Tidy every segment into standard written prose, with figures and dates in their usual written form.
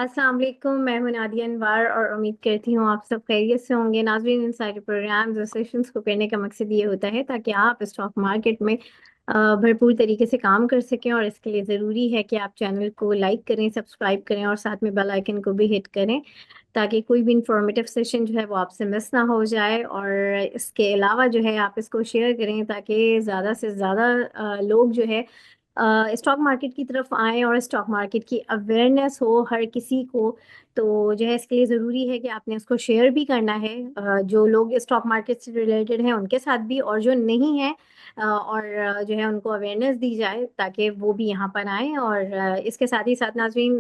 अस्सलाम वालेकुम। मैं हूं नादिया अनवर और उम्मीद करती हूँ आप सब खैरियत से होंगे। नाज़रीन, इन सारे प्रोग्राम्स और सेशंस को करने का मकसद ये होता है ताकि आप स्टॉक मार्केट में भरपूर तरीके से काम कर सकें, और इसके लिए ज़रूरी है कि आप चैनल को लाइक करें, सब्सक्राइब करें और साथ में बेल आइकन को भी हिट करें ताकि कोई भी इंफॉर्मेटिव सेशन जो है वो आपसे मिस ना हो जाए। और इसके अलावा जो है आप इसको शेयर करें ताकि ज़्यादा से ज़्यादा लोग जो है स्टॉक मार्केट की तरफ आएं और स्टॉक मार्केट की अवेयरनेस हो हर किसी को। तो जो है इसके लिए ज़रूरी है कि आपने उसको शेयर भी करना है, जो लोग स्टॉक मार्केट से रिलेटेड हैं उनके साथ भी, और जो नहीं है और जो है उनको अवेयरनेस दी जाए ताकि वो भी यहाँ पर आएँ। और इसके साथ ही साथ नाज़रीन,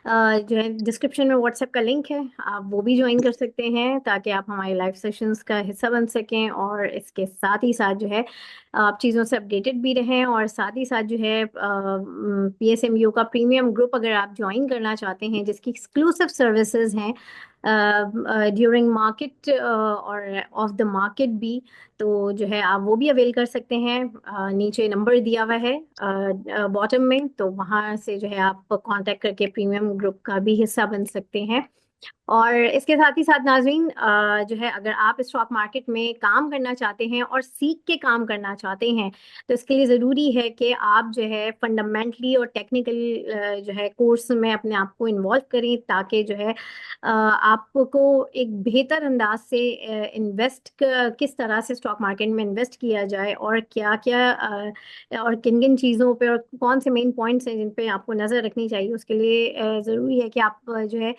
जो है डिस्क्रिप्शन में व्हाट्सएप का लिंक है, आप वो भी ज्वाइन कर सकते हैं ताकि आप हमारे लाइव सेशंस का हिस्सा बन सकें। और इसके साथ ही साथ जो है आप चीज़ों से अपडेटेड भी रहें, और साथ ही साथ जो है पीएसएमयू का प्रीमियम ग्रुप अगर आप ज्वाइन करना चाहते हैं जिसकी एक्सक्लूसिव सर्विसेज हैं ड्यूरिंग मार्केट और ऑफ द मार्केट भी, तो जो है आप वो भी अवेल कर सकते हैं। नीचे नंबर दिया हुआ है बॉटम में, तो वहाँ से जो है आप कांटेक्ट करके प्रीमियम ग्रुप का भी हिस्सा बन सकते हैं। और इसके साथ ही साथ नाजरीन, जो है अगर आप स्टॉक मार्केट में काम करना चाहते हैं और सीख के काम करना चाहते हैं तो इसके लिए ज़रूरी है कि आप जो है फंडामेंटली और टेक्निकल जो है कोर्स में अपने आप को इन्वॉल्व करें ताकि जो है आपको एक बेहतर अंदाज से इन्वेस्ट किस तरह से स्टॉक मार्केट में इन्वेस्ट किया जाए और क्या क्या और किन किन चीज़ों पे और कौन से मेन पॉइंट्स हैं जिन पे आपको नज़र रखनी चाहिए। उसके लिए ज़रूरी है कि आप जो है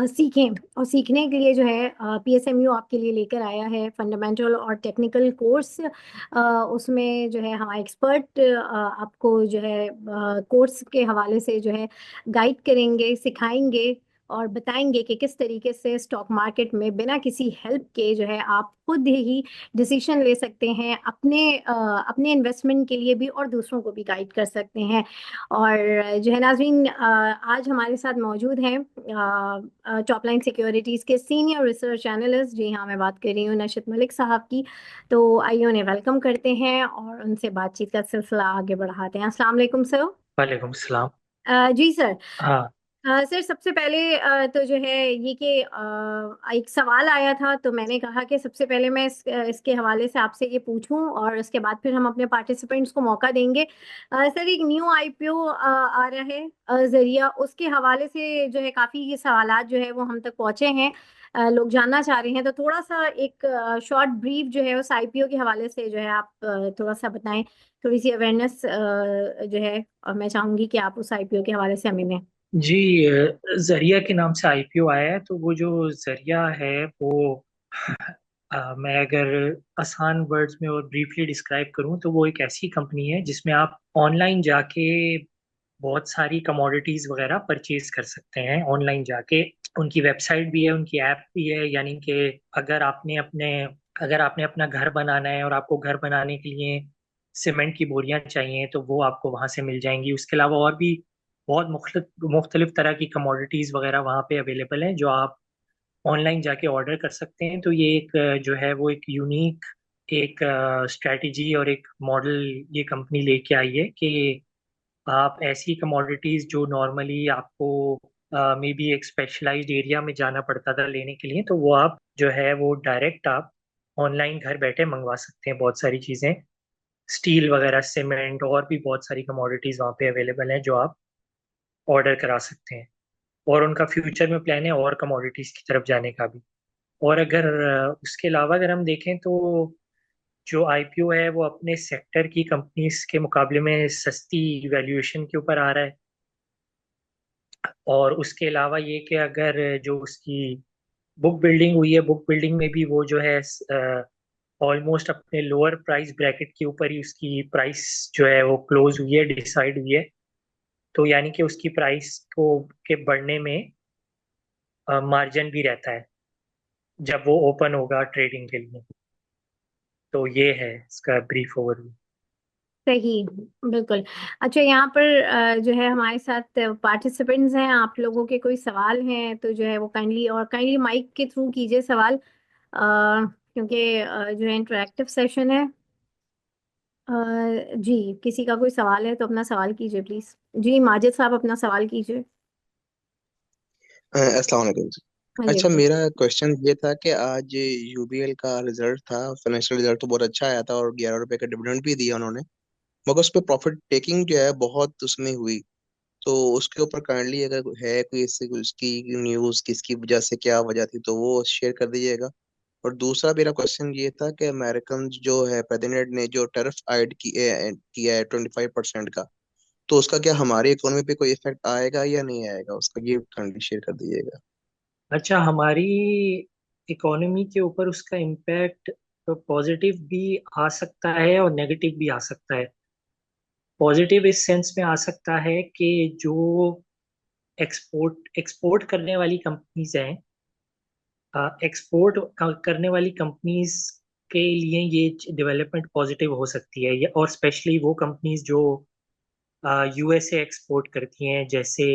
सीखें। और सीखने के लिए जो है पीएसएमयू आपके लिए लेकर आया है फंडामेंटल और टेक्निकल कोर्स। उसमें जो है हमारे एक्सपर्ट आपको जो है कोर्स के हवाले से जो है गाइड करेंगे, सिखाएंगे और बताएंगे कि किस तरीके से स्टॉक मार्केट में बिना किसी हेल्प के जो है आप खुद ही डिसीजन ले सकते हैं अपने इन्वेस्टमेंट के लिए भी, और दूसरों को भी गाइड कर सकते हैं। और जो है नाज़रीन, आज हमारे साथ मौजूद हैं टॉप लाइन सिक्योरिटीज़ के सीनियर रिसर्च एनालिस्ट, जी हाँ मैं बात कर रही हूँ नशत मलिक साहब की। तो आइए उन्हें वेलकम करते हैं और उनसे बातचीत का सिलसिला आगे बढ़ाते हैं। अस्सलाम वालेकुम सर। वालेकुम सलाम। जी सर। हाँ। सर सबसे पहले तो जो है ये कि एक सवाल आया था तो मैंने कहा कि सबसे पहले मैं इसके हवाले से आपसे ये पूछूं और उसके बाद फिर हम अपने पार्टिसिपेंट्स को मौका देंगे। सर एक न्यू आईपीओ आ रहा है जरिया, उसके हवाले से जो है काफ़ी ये सवालात जो है वो हम तक पहुंचे हैं। लोग जानना चाह रहे हैं, तो थोड़ा सा एक शॉर्ट ब्रीफ जो है उस आईपीओ के हवाले से जो है आप थोड़ा सा बताएं। थोड़ी सी अवेयरनेस जो है, और मैं चाहूंगी कि आप उस आईपीओ के हवाले से हमें दें। जी, जरिया के नाम से आईपीओ आया है। तो वो जो जरिया है वो मैं अगर आसान वर्ड्स में और ब्रीफली डिस्क्राइब करूं तो वो एक ऐसी कंपनी है जिसमें आप ऑनलाइन जाके बहुत सारी कमोडिटीज वगैरह परचेज कर सकते हैं। ऑनलाइन जाके उनकी वेबसाइट भी है, उनकी ऐप भी है। यानी कि अगर आपने अपने अगर आपने अपना घर बनाना है और आपको घर बनाने के लिए सीमेंट की बोरियां चाहिए तो वो आपको वहां से मिल जाएंगी। उसके अलावा और भी बहुत मुख्तलिफ तरह की कमोडिटीज वगैरह वहाँ पे अवेलेबल हैं जो आप ऑनलाइन जाके ऑर्डर कर सकते हैं। तो ये एक जो है वो एक यूनिक एक स्ट्रेटजी और एक मॉडल ये कंपनी लेके आई है कि आप ऐसी कमोडिटीज जो नॉर्मली आपको मे बी एक स्पेशलाइज्ड एरिया में जाना पड़ता था लेने के लिए, तो वो आप जो है वो डायरेक्ट आप ऑनलाइन घर बैठे मंगवा सकते हैं। बहुत सारी चीज़ें, स्टील वगैरह, सीमेंट और भी बहुत सारी कमोडिटीज वहाँ पे अवेलेबल हैं जो आप ऑर्डर करा सकते हैं। और उनका फ्यूचर में प्लान है और कमोडिटीज की तरफ जाने का भी। और अगर उसके अलावा अगर हम देखें तो जो आईपीओ है वो अपने सेक्टर की कंपनीज के मुकाबले में सस्ती वैल्यूएशन के ऊपर आ रहा है। और उसके अलावा ये कि अगर जो उसकी बुक बिल्डिंग हुई है, बुक बिल्डिंग में भी वो जो है ऑलमोस्ट अपने लोअर प्राइस ब्रैकेट के ऊपर ही उसकी प्राइस जो है वो क्लोज हुई है, डिसाइड हुई है। तो यानी कि उसकी प्राइस को के बढ़ने में मार्जिन भी रहता है जब वो ओपन होगा ट्रेडिंग के लिए। तो ये है इसका ब्रीफ ओवरव्यू। सही, बिल्कुल। अच्छा, यहाँ पर जो है हमारे साथ पार्टिसिपेंट्स हैं, आप लोगों के कोई सवाल हैं तो जो है वो काइंडली माइक के थ्रू कीजिए सवाल, क्योंकि जो है इंटरेक्टिव सेशन है। अ, जी, किसी का कोई सवाल है तो अपना सवाल कीजिए प्लीज। जी माजिद साहब, अपना सवाल कीजिए। अस्सलाम वालेकुम जी। अच्छा, वालेकुम। मेरा क्वेश्चन ये था कि आज यूबीएल का रिजल्ट था, फाइनेंशियल रिजल्ट तो बहुत अच्छा आया था और 11 रुपए का डिविडेंड भी दिया उन्होंने। मगर उस पर प्रॉफिट टेकिंग जो है बहुत उसमें हुई। तो उसके ऊपर काइंडली अगर है कोई इससे उसकी न्यूज़, किसकी वजह से, क्या वजह थी, तो वो शेयर कर दीजिएगा। और दूसरा मेरा क्वेश्चन ये था कि अमेरिकन जो है प्रेसिडेंट ने जो टैरिफ आयड किया है 25% का, तो उसका क्या हमारी इकोनॉमी पे कोई इफेक्ट आएगा या नहीं आएगा, उसका ये काइंडली शेयर कर दीजिएगा। अच्छा, हमारी इकोनॉमी के ऊपर उसका इम्पैक्ट पॉजिटिव भी आ सकता है और नेगेटिव भी आ सकता है। पॉजिटिव इस सेंस में आ सकता है कि जो एक्सपोर्ट एक्सपोर्ट करने वाली कंपनीज हैं, एक्सपोर्ट करने वाली कंपनीज के लिए ये डेवलपमेंट पॉजिटिव हो सकती है। और स्पेशली वो कंपनीज जो यूएसए एक्सपोर्ट करती हैं, जैसे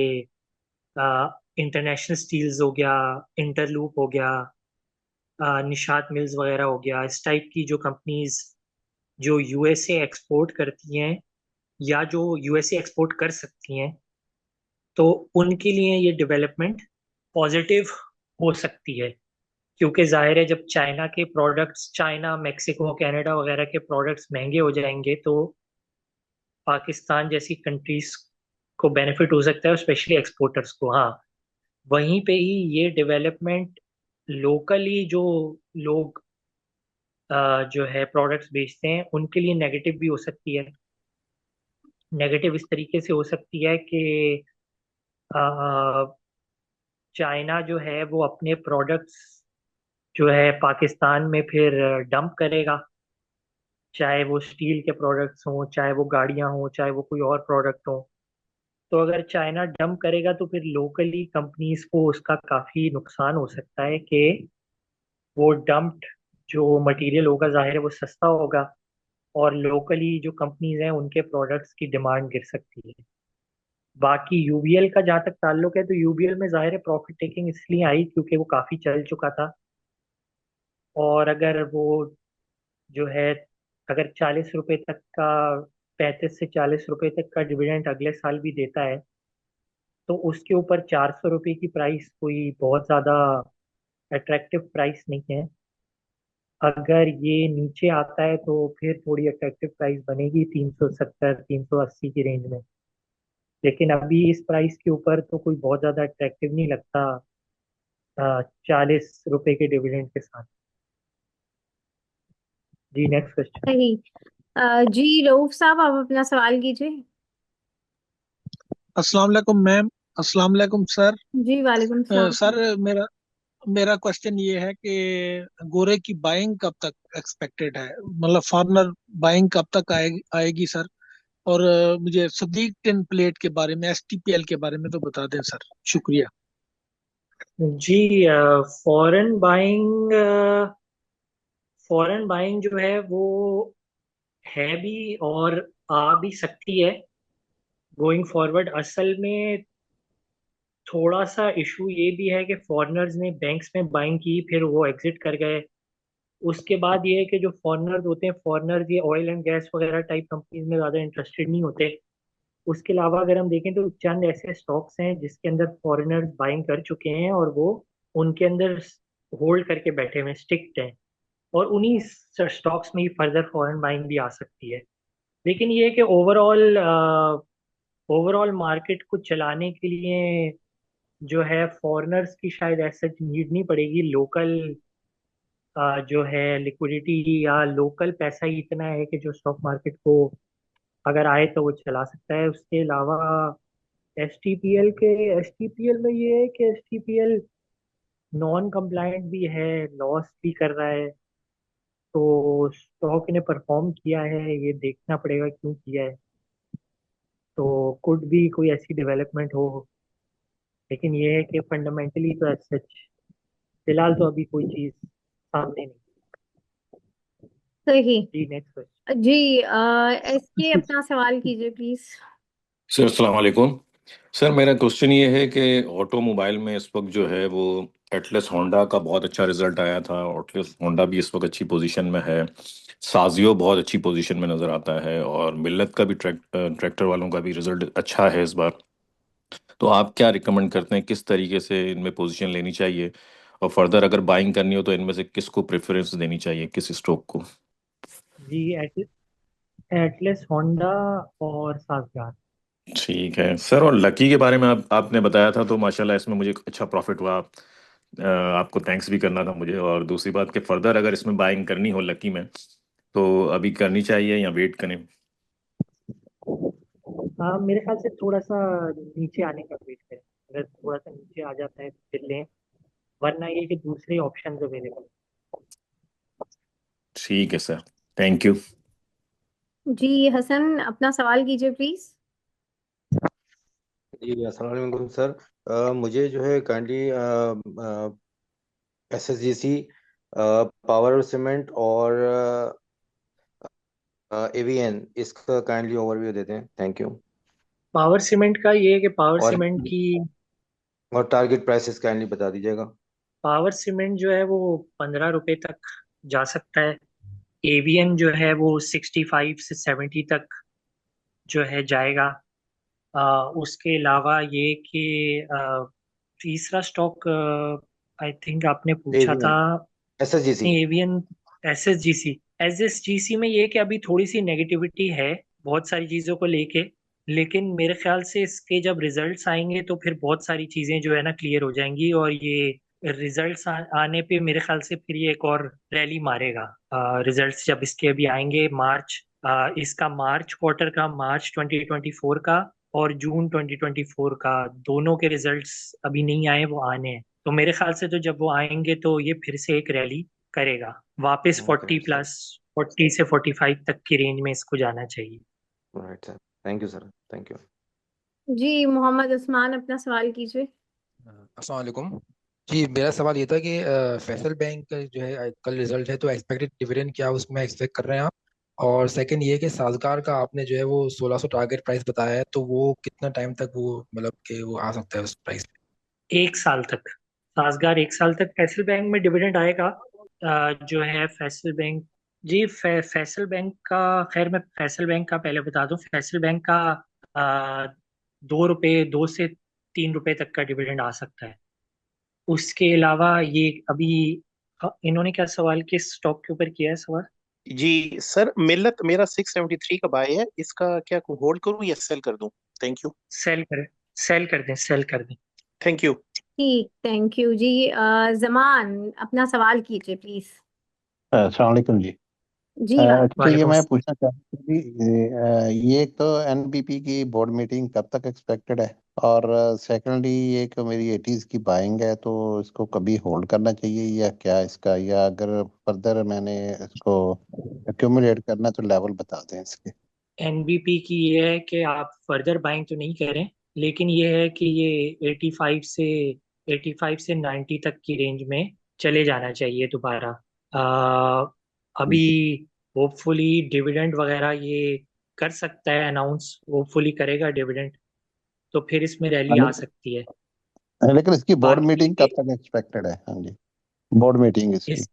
इंटरनेशनल स्टील्स हो गया, इंटरलूप हो गया, निशात मिल्स वगैरह हो गया। इस टाइप की जो कंपनीज जो यूएसए एक्सपोर्ट करती हैं या जो यूएसए एक्सपोर्ट कर सकती हैं, तो उनके लिए ये डेवलपमेंट पॉजिटिव हो सकती है। क्योंकि जाहिर है, जब चाइना के प्रोडक्ट्स, चाइना, मेक्सिको, कनाडा वगैरह के प्रोडक्ट्स महंगे हो जाएंगे, तो पाकिस्तान जैसी कंट्रीज को बेनिफिट हो सकता है, स्पेशली एक्सपोर्टर्स को। हाँ, वहीं पे ही ये डेवलपमेंट लोकली जो लोग जो है प्रोडक्ट्स बेचते हैं उनके लिए नेगेटिव भी हो सकती है। नेगेटिव इस तरीके से हो सकती है कि अ, चाइना जो है वो अपने प्रोडक्ट्स जो है पाकिस्तान में फिर डंप करेगा। चाहे वो स्टील के प्रोडक्ट्स हों, चाहे वो गाड़ियां हों, चाहे वो कोई और प्रोडक्ट हो। तो अगर चाइना डंप करेगा तो फिर लोकली कंपनीज को उसका काफी नुकसान हो सकता है कि वो डंप्ड जो मटेरियल होगा, जाहिर है वो सस्ता होगा, और लोकली जो कंपनीज हैं उनके प्रोडक्ट्स की डिमांड गिर सकती है। बाकी यूबीएल का जहाँ तक ताल्लुक है, तो यूबीएल में जाहिर है प्रॉफिट टेकिंग इसलिए आई क्योंकि वो काफी चल चुका था। और अगर वो जो है, अगर 40 रुपए तक का, 35 से 40 रुपए तक का डिविडेंड अगले साल भी देता है, तो उसके ऊपर 400 रुपये की प्राइस कोई बहुत ज्यादा अट्रैक्टिव प्राइस नहीं है। अगर ये नीचे आता है तो फिर थोड़ी अट्रैक्टिव प्राइस बनेगी 370 380 की रेंज में। लेकिन अभी इस प्राइस के ऊपर तो कोई बहुत ज्यादा अट्रैक्टिव नहीं लगता 40 रुपए के डिविडेंड के साथ। जी, नेक्स्ट क्वेश्चन। सही। जी रऊफ साहब, आप अपना सवाल कीजिए। अस्सलाम वालेकुम मैम। अस्सलाम वालेकुम सर। जी वालेकुम सलाम। सर, मेरा मेरा क्वेश्चन ये है कि गोरे की बाइंग कब तक एक्सपेक्टेड है, मतलब फॉरनर बाइंग कब तक आएगी सर। और मुझे सदीक टिन प्लेट के बारे में, एसटीपीएल के बारे में तो बता दें सर। शुक्रिया। जी, फॉरेन बाइंग, फॉरेन बाइंग जो है वो है भी और आ भी सकती है गोइंग फॉरवर्ड। असल में थोड़ा सा इशू ये भी है कि फॉरेनर्स ने बैंक्स में बाइंग की, फिर वो एग्जिट कर गए। उसके बाद ये है कि जो फॉरेनर्स होते हैं, फॉरेनर्स ये ऑयल एंड गैस वगैरह टाइप कंपनीज में ज़्यादा इंटरेस्टेड नहीं होते। उसके अलावा अगर हम देखें तो चंद ऐसे स्टॉक्स हैं जिसके अंदर फॉरेनर्स बाइंग कर चुके हैं और वो उनके अंदर होल्ड करके बैठे हुए, स्टिक्ड हैं। और उन्हीं स्टॉक्स में ही फर्दर फॉरेन बाइंग भी आ सकती है। लेकिन ये है कि ओवरऑल ओवरऑल मार्केट को चलाने के लिए जो है फॉरेनर्स की शायद ऐसा नीड नहीं पड़ेगी। लोकल जो है लिक्विडिटी या लोकल पैसा ही इतना है कि जो स्टॉक मार्केट को अगर आए तो वो चला सकता है। उसके अलावा एसटीपीएल में ये है कि एसटीपीएल नॉन कंप्लायंट भी है, लॉस भी कर रहा है। तो स्टॉक ने परफॉर्म किया है, ये देखना पड़ेगा क्यों किया है। तो कुड भी कोई ऐसी डेवलपमेंट हो। लेकिन ये है कि फंडामेंटली तो एज सच फिलहाल तो अभी कोई चीज सामने नहीं। सही। जी, नेक्स्ट क्वेश्चन। जी इसके अपना सवाल कीजिए प्लीज। सर अस्सलाम वालेकुम। सर मेरा क्वेश्चन ये है कि ऑटोमोबाइल में इस वक्त जो है वो एटलस होंडा का बहुत अच्छा रिजल्ट आया था। एटलस होंडा भी इस वक्त अच्छी पोजीशन में है। साजियो बहुत अच्छी पोजीशन में नज़र आता है, और मिल्लत का भी ट्रैक्टर वालों का भी रिजल्ट अच्छा है इस बार। तो आप क्या रिकमेंड करते हैं, किस तरीके से इनमें पोजीशन लेनी चाहिए, और फर्दर अगर बाइंग करनी हो तो इनमें से किसको प्रेफरेंस देनी चाहिए, किस स्टॉक को? जी, एटलस, होंडा और साजगार। ठीक है सर। और लकी के बारे में आपने बताया था तो माशाल्लाह इसमें मुझे अच्छा प्रॉफिट हुआ। आपको थैंक्स भी करना था मुझे। और दूसरी बात कि फर्दर अगर इसमें बाइंग करनी हो लकी में तो अभी करनी चाहिए या वेट करें? हाँ, मेरे ख्याल से थोड़ा सा नीचे आने का वेट करें। अगर थोड़ा सा नीचे आ जाता है तो फिर लें, वरना ये कि दूसरे ऑप्शन अवेलेबल। ठीक है सर, थैंक यू। जी हसन, अपना सवाल कीजिए प्लीज। जी अस्सलाम वालेकुम सर। मुझे जो है काइंडली एसएसजीसी, पावर सीमेंट और एवीएन, इसका काइंडली ओवरव्यू देते हैं, थैंक यू। पावर सीमेंट का ये है कि और टारगेट प्राइसेस काइंडली बता दीजिएगा। पावर सीमेंट जो है वो 15 रुपए तक जा सकता है। एवीएन जो है वो 65 से 70 तक जो है जाएगा। उसके अलावा ये कि तीसरा स्टॉक आई थिंक आपने पूछा था। एवीएन, एसएसजीसी। नहीं, एवीएन, एसएसजीसी। एसएसजीसी में ये कि अभी थोड़ी सी नेगेटिविटी है बहुत सारी चीज़ों को लेके। लेकिन मेरे ख्याल से इसके जब रिजल्ट्स आएंगे तो फिर बहुत सारी चीज़ें जो है ना क्लियर हो जाएंगी, और ये रिजल्ट्स आने पे मेरे ख्याल से फिर ये एक और रैली मारेगा। रिजल्ट्स जब इसके अभी आएंगे मार्च, इसका मार्च क्वार्टर का, मार्च 2024 का और जून 2024 का, दोनों के रिजल्ट्स अभी नहीं आए, वो आने हैं। तो मेरे ख्याल से तो जब वो आएंगे तो ये फिर से एक रैली करेगा वापस। ओके 40+, 40 से 45 तक की रेंज में इसको जाना चाहिए। Right sir, thank you sir, thank you. जी मोहम्मद उस्मान, अपना सवाल कीजिए। अस्सलाम वालेकुम। जी मेरा सवाल ये था कि फैसल बैंक का जो है कल रिजल्ट है, तो एक्सपेक्टेड डिविडेंड क्या उसमें एक्सपेक्ट कर रहे हैं आप? और सेकंड ये कि साजगार का आपने जो है वो 1600 टारगेट प्राइस बताया है, तो वो कितना टाइम तक वो मतलब कि वो आ सकता है उस प्राइस पे? 1 साल तक। साजगार 1 साल तक फैसल बैंक में डिविडेंड आएगा। जो है फैसल बैंक, जी फैसल बैंक का, खैर मैं फैसल बैंक का पहले बता दूं। फैसल बैंक का 2 रुपये, 2 से 3 रुपए तक का डिविडेंड आ सकता है। उसके अलावा ये अभी इन्होंने क्या सवाल किस स्टॉक के ऊपर किया है सवाल? जी सर, मिल्लत मेरा 673 का बाय है, इसका क्या होल्ड करूं या सेल कर दूं? Thank you. सेल करें, सेल कर दें, सेल कर दें। Thank you. ठीक, थैंक यू जी। जमान, अपना सवाल कीजिए प्लीज। अस्सलाम वालेकुम जी। जी हाँ। अच्छा, ये वालेकुम। मैं पूछना चाहता था कि ये एक तो एनबीपी की बोर्ड मीटिंग कब तक एक्सपेक्टेड है, और सेकेंडली ये कि मेरी एटीज की बाइंग है तो इसको कभी होल्ड करना चाहिए या क्या इसका, या अगर फर्दर मैंने इसको एक्यूमुलेट करना तो लेवल बता दें इसके। एनबीपी की ये है कि आप फर्दर बाइंग तो नहीं करें, लेकिन ये है कि ये 85 से 90 तक की रेंज में चले जाना चाहिए दोबारा। अभी होपफुली डिविडेंड वगैरह ये कर सकता है अनाउंस, होपफुली करेगा डिविडेंड, तो फिर इसमें रैली आ सकती है। लेकिन इसकी बोर्ड बाकी मीटिंग कब तक एक्सपेक्टेड है? हाँ जी, बोर्ड मीटिंग इसकी। इस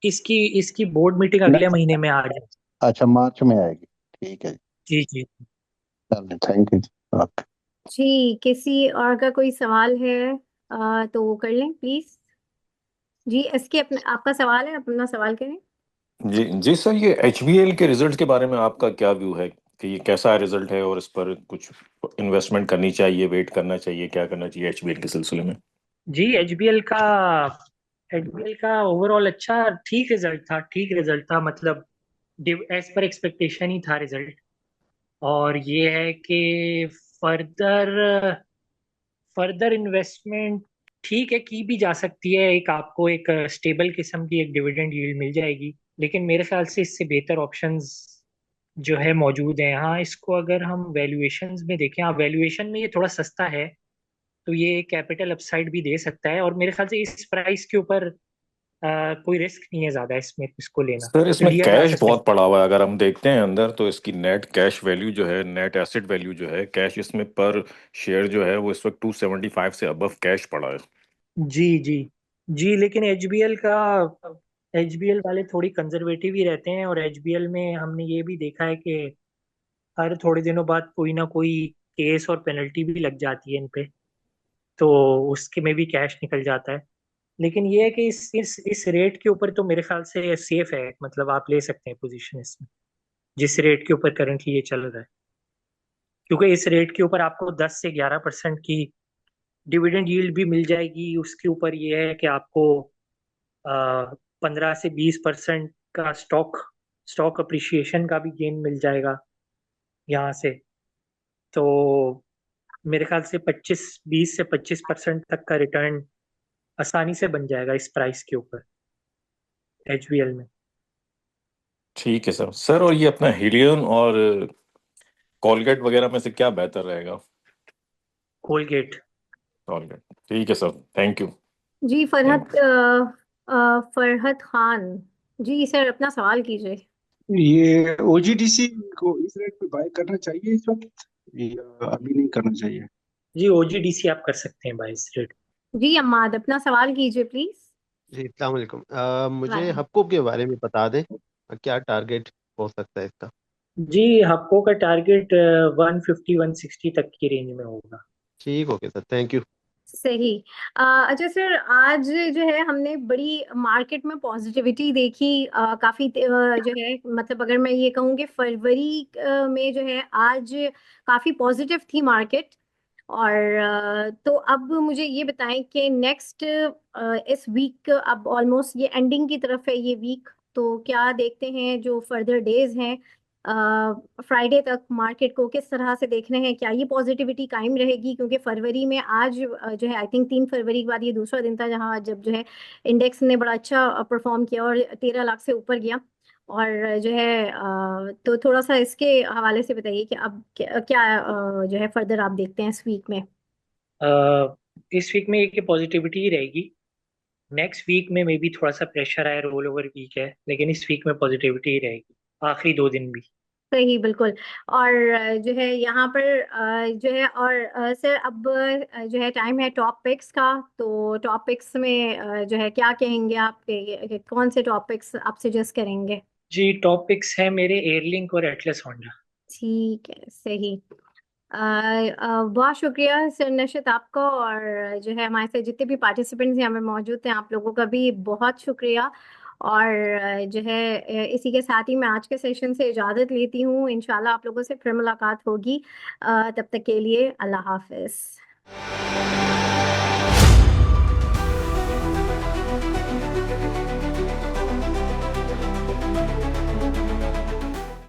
इसकी इसकी बोर्ड मीटिंग अगले नहीं, महीने में आ जाए। अच्छा, मार्च में आएगी। ठीक है जी, जी जी। चलिए, थैंक यू जी। ओके। जी, किसी और का कोई सवाल है तो वो कर लें प्लीज। जी इसके अपना आपका सवाल है, अपना सवाल करें। जी जी सर, ये एचबीएल के रिजल्ट के बारे में आपका क्या व्यू है कि ये कैसा रिजल्ट है, और इस पर कुछ इन्वेस्टमेंट करनी चाहिए, वेट करना चाहिए, क्या करना चाहिए एचबीएल के सिलसिले में? जी, एचबीएल का ओवरऑल अच्छा, ठीक रिजल्ट था, ठीक रिजल्ट था, मतलब एज पर एक्सपेक्टेशन ही था रिजल्ट। और ये है कि फर्दर फर्दर इन्वेस्टमेंट ठीक है, की भी जा सकती है। एक आपको एक स्टेबल किस्म की एक डिविडेंड यील्ड मिल जाएगी, लेकिन मेरे ख्याल से इससे बेहतर ऑप्शंस जो है मौजूद हैं। हाँ, इसको अगर हम वैल्यूएशंस में देखें, हाँ वैल्यूएशन में ये थोड़ा सस्ता है, तो ये कैपिटल अपसाइड भी दे सकता है। और मेरे ख्याल से इस प्राइस के ऊपर कोई रिस्क नहीं है ज्यादा इसमें, इसको लेना सर इसमें लिया जा कैश सकता है। बहुत पड़ा हुआ है, अगर हम देखते हैं अंदर तो इसकी नेट कैश वैल्यू जो है, नेट एसेट वैल्यू जो है, कैश इसमें पर शेयर जो है वो इस वक्त 275 से अबव कैश पड़ा है। जी जी। जी, लेकिन एचबीएल वाले थोड़ी कंजर्वेटिव ही रहते हैं, और एचबीएल में हमने ये भी देखा है कि हर थोड़े दिनों बाद कोई ना कोई केस और पेनल्टी भी लग जाती है इन पे, तो उसके में भी कैश निकल जाता है। लेकिन ये है कि इस रेट के ऊपर तो मेरे ख्याल से सेफ है, मतलब आप ले सकते हैं पोजीशन इसमें, जिस रेट के ऊपर करंटली ये चल रहा है। क्योंकि इस रेट के ऊपर आपको 10 से 11% की डिविडेंड यील्ड भी मिल जाएगी। उसके ऊपर ये है कि आपको 15 से 20% का स्टॉक अप्रिशिएशन का भी गेन मिल जाएगा यहाँ से। तो मेरे ख्याल से 20 से 25% तक का रिटर्न आसानी से बन जाएगा इस प्राइस के ऊपर एचबीएल में। ठीक है सर। सर और ये अपना हिलियन और कॉलगेट वगैरह में से क्या बेहतर रहेगा? कोलगेट। कॉलगेट। ठीक है सर, थैंक यू। जी फरहत थैंक फरहत खान, जी सर अपना सवाल कीजिए। ये ओजीडीसी को इस रेट पे बाय करना चाहिए इस वक्त या अभी नहीं करना चाहिए? जी ओजीडीसी आप कर सकते हैं बाय इस रेट। जी अम्माद अपना सवाल कीजिए प्लीज। जी अस्सलाम वालेकुम। मुझे वालेकुम। हबको के बारे में बता दें, क्या टारगेट हो सकता है इसका? जी हप्को का टारगेट 150-160 तक की रेंज में होगा। ठीक, ओके सर, थैंक यू। सही। अच्छा सर, आज जो है हमने बड़ी मार्केट में पॉजिटिविटी देखी, काफी जो है मतलब अगर मैं ये कहूँ कि फरवरी में जो है आज काफी पॉजिटिव थी मार्केट। और तो अब मुझे ये बताएं कि नेक्स्ट इस वीक अब ऑलमोस्ट ये एंडिंग की तरफ है ये वीक, तो क्या देखते हैं जो फर्दर डेज हैं फ्राइडे तक मार्केट को किस तरह से देखने हैं? क्या ये पॉजिटिविटी कायम रहेगी? क्योंकि फरवरी में आज जो है आई थिंक 3 फरवरी के बाद ये दूसरा दिन था जहां जब जो है इंडेक्स ने बड़ा अच्छा परफॉर्म किया और 13 लाख से ऊपर गया। और जो है तो थोड़ा सा इसके हवाले से बताइए कि अब क्या जो है फर्दर आप देखते हैं इस वीक में? इस वीक में एक पॉजिटिविटी ही रहेगी। नेक्स्ट वीक में मे बी थोड़ा सा प्रेशर आया, रोल ओवर वीक है, लेकिन इस वीक में पॉजिटिविटी ही रहेगी आखिरी 2 दिन भी। सही बिल्कुल। और जो है यहाँ पर जो है और सर अब जो है टाइम है टॉप पिक्स का, तो टॉप पिक्स में जो है क्या कहेंगे आप कौन से टॉप पिक्स आप सजेस्ट करेंगे? जी टॉप पिक्स है मेरे एयरलिंक और एटलस होंडा। ठीक है, सही। बहुत शुक्रिया सर नशित आपका, और जो है हमारे साथ जितने भी पार्टिसिपेंट्स यहाँ पे मौजूद थे आप लोगों का भी बहुत शुक्रिया। और जो है इसी के साथ ही मैं आज के सेशन से इजाज़त लेती हूँ। इंशाल्लाह आप लोगों से फिर मुलाकात होगी। तब तक के लिए अल्लाह हाफिज।